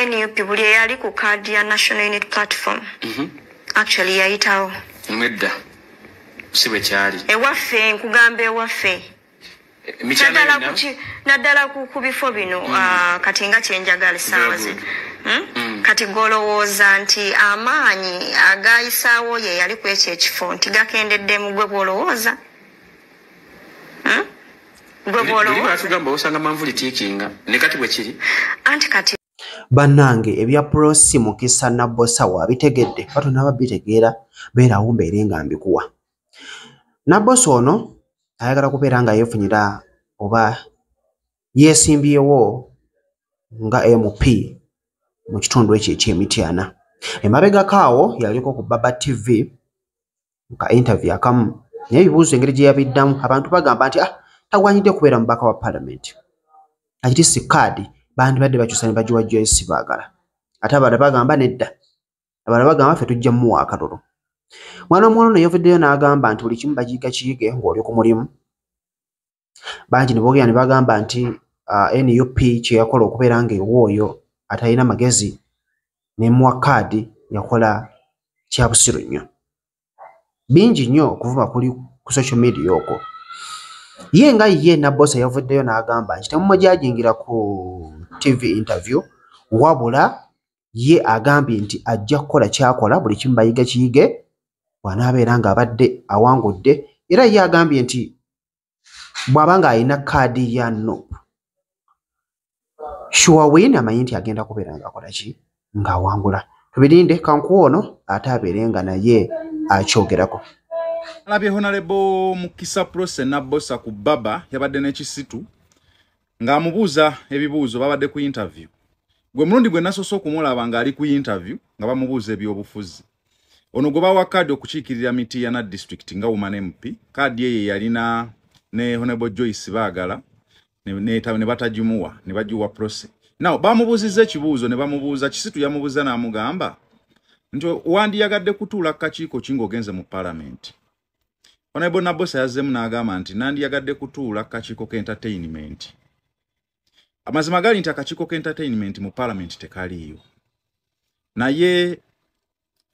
NUP buli yali ku card ya National Unity Platform. Actually yayitawo. Medda. Sibe kyali. Ewaffe nkugambe ewaffe. Naddala ku bifo bino kati nga kyenjagala essaawa zino. Kati golowooza nti amaanyi agayisaawo ye yali ku ekyo ekifo nti gakendedde mu gwe bwolowooza. Bannange ebya Prosi Mukisa Nabbosa wabitegedde batona babitegeera beerawo mbeere nga mbikuwa. Nabbosa ono ayagala kubeera nga yeefunyira oba yeesimbyewo nga MP mu kitundu ekyo eky'Emityana. Emabegako awo yaliko ku Baba TV nga interview akamu naye ebibuuzo engeri gye yabiddamu abantu bagamba nti tagwanyidde kubeera mubaka wa Parliament. Akiti si kaadi bandibadde bakyusa ne bagiwa Joyce Baagala. Ate abalala bagamba nedda. Abalala bagamba ffe tujja mmuwa akalulu. Mwana omwana ono yavuddeyo n'agamba nti buli kimu bagiyiga kiyige ng'oli ku mulimu. Bangi ne boogera ne bagamba nti NUP kye yakola okubeera ng'ewooyo atalina magezi n'emuwa kaadi yakola kya busiru nnyo. Bingi nnyo okuvuba kuli ku social media okwo. Ye nga ye Nabbosa yavuddeyo n'agamba nti temumujajingira ku TV interview wabula ye agambye nti ajja kukola kyakola buli kimu bayiga kiyige bw'anaabeera ng'abadde awangudde era ye agambye nti bw'aba ng'alina kaadi ya NUP sure win amanyi nti agenda kubeera ng'akola ki ng'awangula. Tubirinde kankuwa ono ate abeere nga naye akyogerako. Alabye Honorable Mukisa Prosi Nabbosa ku Baba yabadde n'ekisitu ng'amubuuza ebibuuzo babadde ku interview. Gwe mulundi gwe nasoose okumulaba ng'ali ku interview nga bamubuuza ebyobufuzi. Ono gwe bawa kaadi okukiikirira Mityana district nga woman MP. Kaadi ye yalina ne Honorable Joyce Baagala ne batagimuwa ne bagiwa Prosi. Now bamubuuzizza ekibuuzo ne bamubuuza kisitu yamubuuza n'amugamba nti wandiyagadde kutuula kakiiko kingogenze mu Parliament. Honorable Nabbosa yazzemu n'agamba nti nandiyagadde kutuula kakiiko k'entertainment. Amazima gali nti akakiiko k'entertainment mu Parliament tekaliiyo. Naye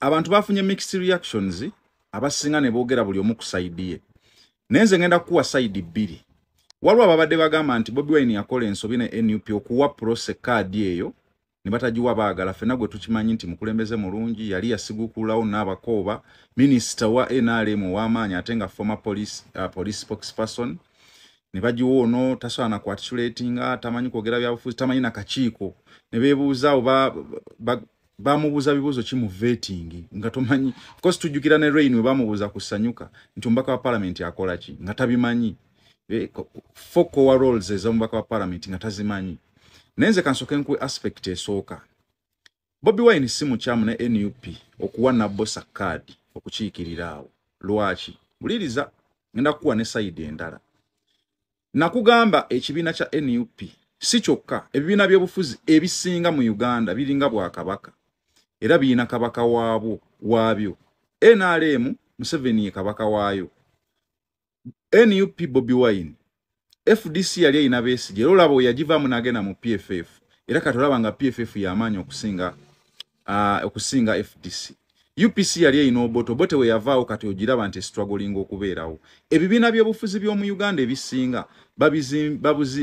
abantu bafunye mixed reactions abasinga ne boogera buli omu ku side ye. Nenze ngenda kuwa side bbiri. Waliwo ababadde bagamba nti Bobi Wine yakola ensobi ne NUP okuwa Prosi kaadi eyo ne batagiwa Baagala. Ffenna gwe tukimanyi nti mukulembeze mulungi yali yasigukulawo n'abakooba minisita wa NRM ow'amaanyi ate nga former police spokesperson ne bagiwa ono tasobola na kwatulatinga tamanyi kwogera byabufuzi tamanyi na kakiiko ne beebuuza oba bamubuuza bibuuzo ki mu vetting nga tomanyi. Of course tujjukira ne Rain we bamubuuza kusanyuka nti omubaka wa Parliament akola ki nga tabimanyi. Foko wa roles ez'omubaka wa Parliament nga tazimanyi. Nenze kansoke nkwe aspect esooka. Bobi Wine si mukyamu ne NUP okuwa Nabbosa kaadi okukiikirira awo. Lwaki? Buliriza ngenda kuwa ne side endala. Nakugamba ekibiina kya NUP si kyokka ebibiina by'obufuzi ebisinga mu Uganda biringa Bwakabaka era biina kabaka waabyo. NRM Museveni ye kabaka waayo. NUP Bobi Wine FDC yali ayina Besigye era olaba yagivaamu n'agenda mu PFF era katolaba nga PFF y'amaanyi okusinga FDC. UPC yali ayina Obote we yavaawo kati ogiraba nti struggling okubeerawo. Ebibiina by'obufuzi by'omu Uganda ebisinga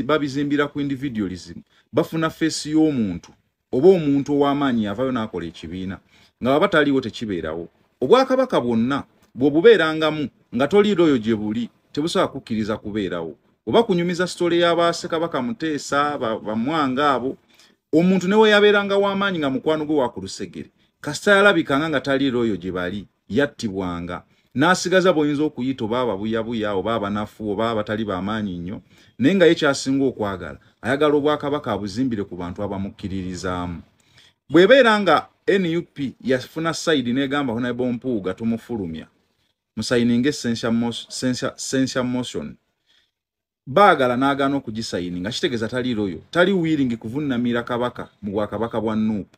babizimbira ku individualism. Bafuna face y'omuntu oba omuntu ow'amaanyi yavaayo n'akola ekibiina nga baba taliwo tekibeerawo. Obwakabaka bwonna bw'obubeerangamu nga toliiroyo gye buli tebusobola kukkiriza kubeerawo. Oba kunyumiza story y'Abassekabaka Muteesa bamwanga abo omuntu newe yabeeranga w'amaanyi nga mukwano gwe wa ku Lusegere kasita yalabikanga nga taliiroyo gye bali yattibwanga n'asigaza boyinza okuyita oba ababuyabuya oba abanafu oba abatali b'amaanyi nnyo naye nga ye kyasinga okwagala ayagala Obwakabaka abuzimbire ku bantu abamukkiririzaamu. Bw'ebeera nga NUP yafuna side n'egamba Honorable Mpuuga tumufulumya musayininga essential motion Baagala n'agaana okugisayininga kitegeeza taliiroyo tali willing kuvunnamira kabaka mu Bwakabaka bwa NUP.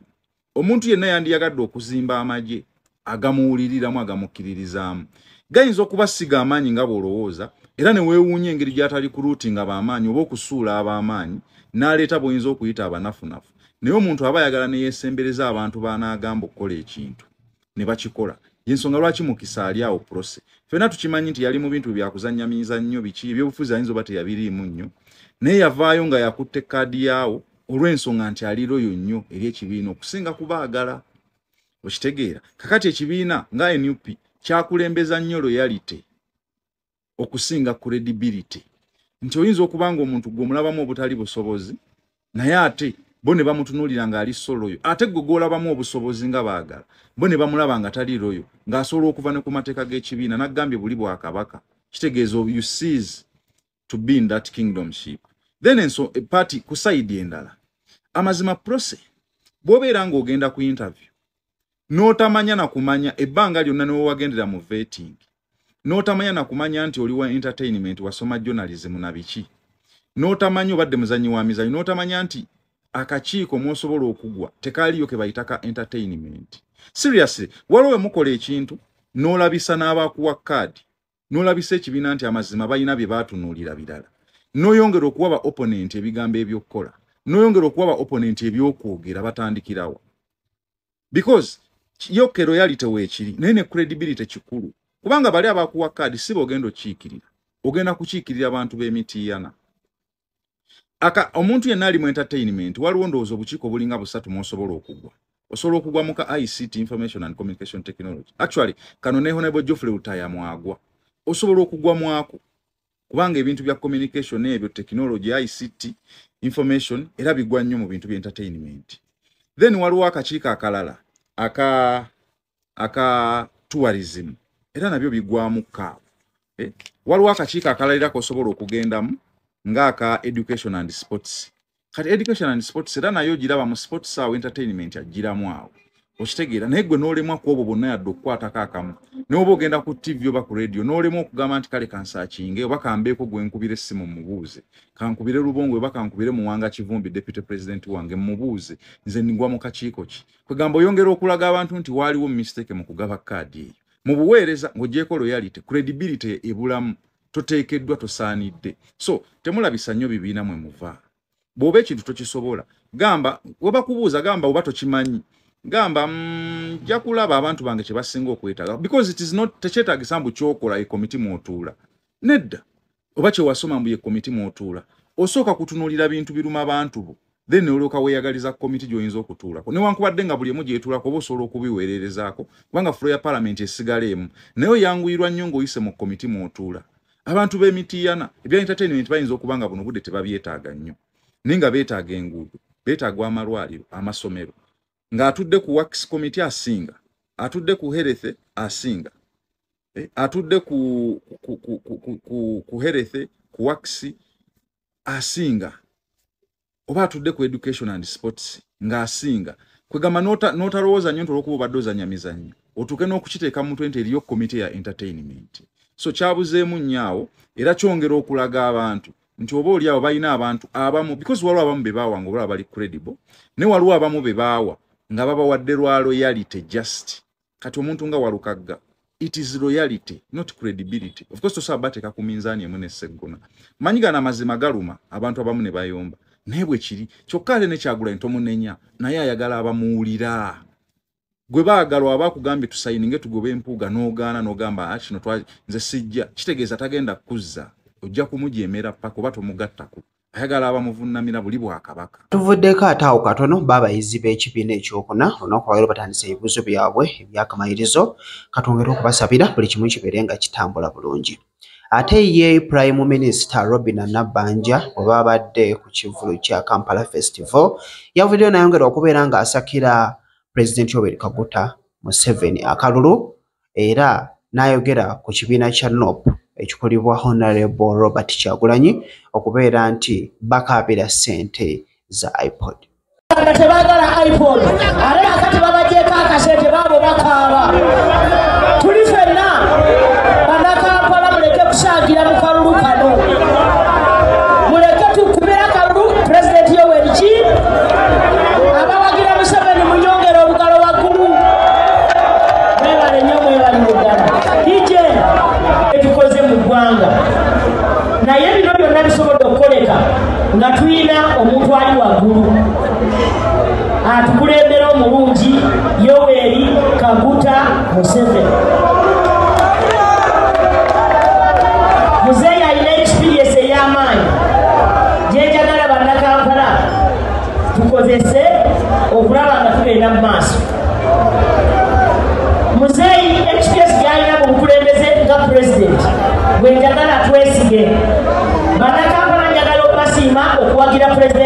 Omuntu yenna yandiyagadde okuzimba amagye agamuwuliriramu agamukkiririzaamu. Gayinza okuba siga amaanyi nga bw'olowooza era ne weewuunya engeri gy'atali ku ruuti nga b'amaanyi oba okusuula ab'amaanyi n'aleeta bw'oyinza okuyita abanafunafu. naye omuntu aba ayagala ne yesembereza abantu banagamba okukola ekintu ne bakikola yensonga lwaki Mukisa ali awo process fena tukimanyi nti yali mu bintu bya kuzannya mizannyo biki ebyobufuzi ayinza obate yabiriimu nnyo naye yavaayo nga yakutte kaadi yawo olw'ensonga nti ali loyo nnyo eri ekibiina okusinga kubaagala okitegeera kakati ekibiina nga NUP kyakulembeza nnyo loyalty okusinga credibility nti oyinza okubanga omuntu gw'omulabamu obutali busobozi naye ate bo ne bamutunuulira ng'ali soloyo ate gwe gw'olabamu obusobozi nga baagala bo ne bamulaba nga tali loyo ng'asobola okuva ne ku mateeka g'ekibiina n'aggambye buli bwakabaka kitegeeza you cease to be in that kingdomship then enso party ku side endala amazima process bw'obeera ng'ogenda ku interview n'otamanya na kumanya ebbanga lyonna ne wagendera mu vetting n'otamanya na kumanya nti oli wa entertainment wasoma journalism na biki n'otamanya obadde muzanyi wa mizanyo n'otamanya nti akakiiko mwosobola okugwa tekaaliyo ke bayitaka entertainment seriously waliwo mukola ekintu n'olabisa n'abakuwa kaadi n'olabisa ekibiina nti amazima balina bye baatunuulira birala n'oyongera okuwaba opponent ebigambo ebyokkola n'oyongera okuwaba opponent ebyokwogera batandikirawo because yoke loyalty weekiri naye ne credibility kikulu kubanga bali abakuwa kaadi si bogenda okiikirira ogenda kukiikirira abantu b'emitiiyana omuntu yenna ali mu entertainment waliwo ndowooza obukiiko bulinga busatu mwosobola okugwa osobola okugwa mu ka ICT information and communication technology actually kano ne Honorable Geoffrey Rutaya mwagwa osobola okugwa mwako kubanga ebintu bya communication ebyo technology ICT information era bigwa nnyo mu bintu bya entertainment then waliwo akakiiko akalala aka tourism era nabyo bigwamu kaawo waliwo akakiiko akalalira kosobola okugendamu ngaka education and sports kati education and sports era nayo giraba mu sports awo entertainment agiramu awo okitegeera naye gwe n'olemwa ku obwo bonna yadde okukwatako akamu n'oba ogenda ku TV oba ku radio n'olemwa okugamba nti kale kansakinge oba kambeeko gwe nkubire essimu mubuuze kankubire Lubongo oba kankubire Muwanga Kivumbi deputy president wange mubuuze nze ndigwa mu kakiiko ki kwegamba oyongera okulaga abantu nti waaliwo mistake mu kugaba kaadi eyo mu buweereza ng'ogyeko loyalty credibility ebulamu toteekeddwa tosaanidde so temulabisa nnyo bibiina mwe muva bw'oba ekintu tokisobola gamba oba kubuuza gamba oba tokimanyi gamba nja kulaba abantu bange kye basinga okwetaaga because it is not tekyetaagisa mbu kyokola ekomiti mw'otuula nedda oba kye wasoma mbu ekomiti mw'otuula osooka kutunuulira bintu biruma abantu bo then olyoka weeyagaliza komiti gy'oyinza okutuulako newankubadde nga buli emu gyetuulako oba osobola okubiweererezaako kubanga floor ya parliament esigala emu naye oyanguyirwa nnyo ng'oyise mu komiti mw'otuula abantu b'emitiiyana ebya entertainment bayinza okuba nga buno budde tebabyetaaga nnyo naye nga beetaaga enguudo beetaaga amalwaliro amasomero ng'atudde ku wax committee asinga atudde ku health asinga atudde ku health ku wax asinga oba atudde ku education and sports ng'asinga kwegamba n'otalowooza nnyo nti olw'okuba obadde ozannya mizannyo otuuke n'okukiteeka mu mutwe nti eriyo komite ya entertainment so kyabuzeemu nnyo era kyongera okulaga abantu nti oba oli abo balina abantu abamu because waliwo abamu be baawa nga olaba bali credible ne waliwo abamu be baawa nga babawadde lwa loyalty just kati omuntu nga Walukagga it is loyalty not credibility of course tosobola bateeka ku minzaani emu n'esseggona manyi gana amazima galuma abantu abamu ne bayomba naye bwe kiri kyokka ate ne Kyagulanyi tomunenya naye ayagala abamuwulira gwe baagalwa abakugambye tusayininge tugobe empuuga n'ogaana n'ogamba kino nze sijja kitegeeza tagenda kuzza ojja kumujeemera paka oba tomugattako ayagala abamuvunnamira buli bwakabaka tuvuddeko ate awo katono baabayizi b'ekibiina ekyokuna olunaku lwaleero batandisa ebibuuzo byabwe ebyakamalirizo katwongere okubasabira buli kimu kibeere nga kitambula bulungi ate ye Prime Minister Robin Nabbanja bwe babadde ku kivulu kya Kampala Festival yavuddeyo nayongera okubeera ng'asakira President Yoweri Kaguta Museveni akalulu era n'ayogera ku kibiina kya NOP ekikulibwa Honorable Robert Kyagulanyi okubeera nti bakaabira ssente za iPod. Tebagala iPod ate akati babagyeko akasente baabo bakaaba tuli ffenna bannakampala muleke kusangira mu kalulu kano muleke tukubira kalulu Pulezidenti Yoweri ki abawagira Museveni munyongera obugalo waggulu mwebale nnyo mwebalimu ddala DJ ebikoze mu ggwanga naye bino byonna bisobodde okukoleka nga tulina omuntu ali waggulu atukulembera omulungi Yoweri Kaguta Museveni. Muzeeyi alina experience ey'amaanyi gyenjagala bannakampala tukozese okulaba nga tugenda mu maaso. Muzeeyi experience gy'alina mu bukulembeze nga pulezidenti bwe njagala twesige. Bannakampala njagala okubasiima okuwagira pulezidenti